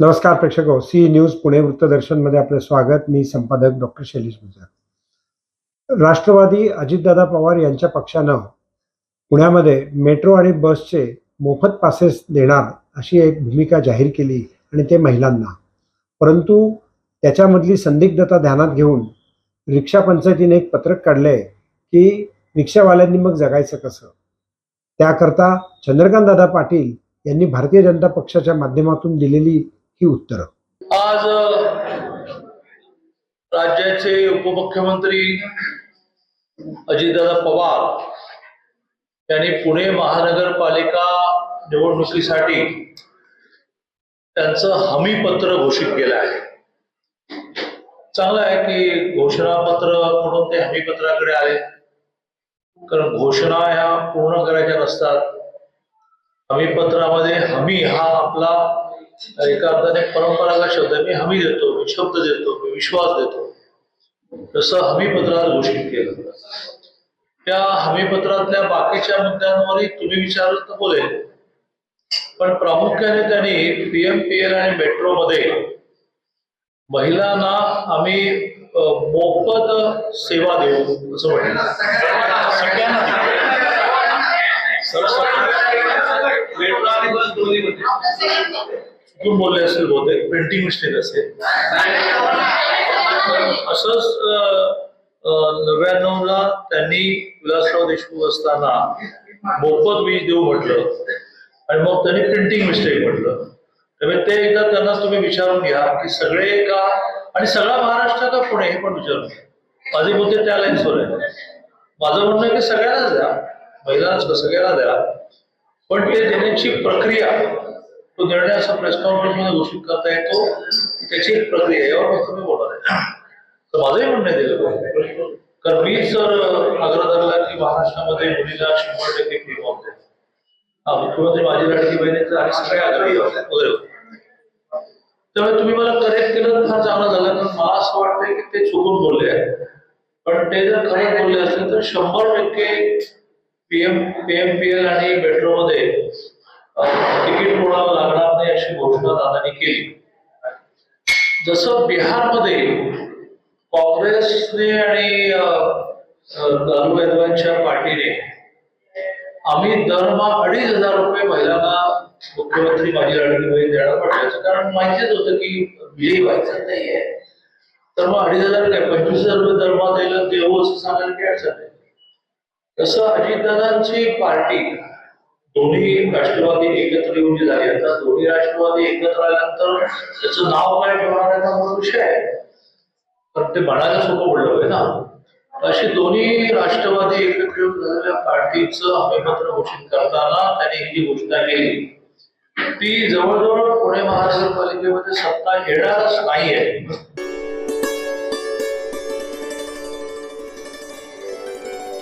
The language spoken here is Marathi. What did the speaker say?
नमस्कार प्रेक्षको, सी न्यूज पुणे वृत्तदर्शन मध्ये आपले स्वागत। मी संपादक डॉक्टर शैलेश गुजर। राष्ट्रवादी अजितदादा पवार यांच्या पक्षानं पुण्यामध्ये मेट्रो आणि बसचे मोफत पासेस देणार अशी एक भूमिका जाहीर केली आणि ते महिलांना। परंतु त्याच्यामधली संदिग्धता ध्यानात घेऊन रिक्षा पंचायतीने एक पत्रक काढले की रिक्षावाल्यांनी मग जगायचं कसं। त्याकरता चंद्रकांत दादा पाटील यांनी भारतीय जनता पक्षाच्या माध्यमातून दिलेली ही उत्तर। आज राज्याचे उपमुख्यमंत्री अजितदादा पवार यांनी पुणे महानगरपालिका निवडणुकीसाठी त्यांचं हमीपत्र घोषित केलं आहे। चांगलं आहे की घोषणापत्र म्हणून ते हमीपत्राकडे आले, कारण घोषणा ह्या पूर्ण करायच्या नसतात। हमीपत्रामध्ये हमी हा आपला एका अर्थाने परंपरागत शब्द आहे। मी हमी देतो, मी शब्द देतो, मी विश्वास देतो, तसं हमीपत्रात घोषित केलं। त्या हमीपत्रातल्या बाकीच्या मुद्द्यांवरही तुम्ही विचारलं तर बोलेल, पण प्रामुख्याने त्यांनी पीएमपीएल आणि मेट्रो मध्ये महिलांना आम्ही मोफत सेवा देऊ असं म्हटलं। चुकून बोलले असेल, बहुतेक प्रिंटिंग मिस्टेक असेल। असंच 99ला त्यांनी विलासराव देशमुख असताना मोफत वीज देऊ म्हटलं आणि मग त्यांनी प्रिंटिंग मिस्टेक म्हटलं। त्यामुळे ते एकदा त्यांना तुम्ही विचारून घ्या की सगळे का आणि सगळा महाराष्ट्र का पुणे हे पण विचारून घ्या। माझे मुद्दे त्या लाईन्सवर आहे। माझं म्हणणं आहे की सगळ्यांनाच द्या, महिलांना सगळ्यांना द्या, पण ते देण्याची प्रक्रिया, तो निर्णय असा प्रेस कॉन्फरन्स मध्ये घोषित करता येतो, त्याची एक प्रक्रिया यावर मी तुम्ही बोलणार आहे। तर माझंही म्हणणं दिलं, कारण मी जर आग्रह धरला की महाराष्ट्रामध्ये मुलीला 100% फी माफ द्या, मुख्यमंत्री माझी लाडकी बहिणीचं आणि सगळे आग्रही वगैरे, त्यामुळे तुम्ही मला करेक्ट केलं फार चांगलं झालं। कारण मला असं वाटतंय की ते चुकून बोलले आहे, पण ते जर खरं बोलले असतील तर 100% पीएमपीएल आणि मेट्रोमध्ये तिकीट कोणाला लागणार नाही अशी घोषणा दादांनी केली। जसं बिहारमध्ये काँग्रेसने आणि लालू यादवांच्या पार्टीने आम्ही दरमहा 2,500 रुपये महिलांना मुख्यमंत्री माझी लाडकी बहीण देणार म्हटल्याचं, कारण माहितीच होतं की विजयी व्हायचं नाहीये, तर मग 2,500 काय 25,000 रुपये दरमहा द्यायला देऊ असं सांगायला काय अडचण नाही। तसं अजितदादांची पार्टी दोन्ही राष्ट्रवादी एकत्र येऊन जी झाली, आता दोन्ही राष्ट्रवादी एकत्र आल्यानंतर त्याचं नाव काय ठेवणार आहे हा विषय आहे, पण ते म्हणायला सोपं पडलं पाहिजे ना। अशी दोन्ही राष्ट्रवादी एकत्र येऊन झालेल्या पार्टीचं हमीपत्र घोषित करताना त्यांनी ही जी घोषणा केली ती जवळजवळ पुणे महानगरपालिकेमध्ये सत्ता येणारच नाहीये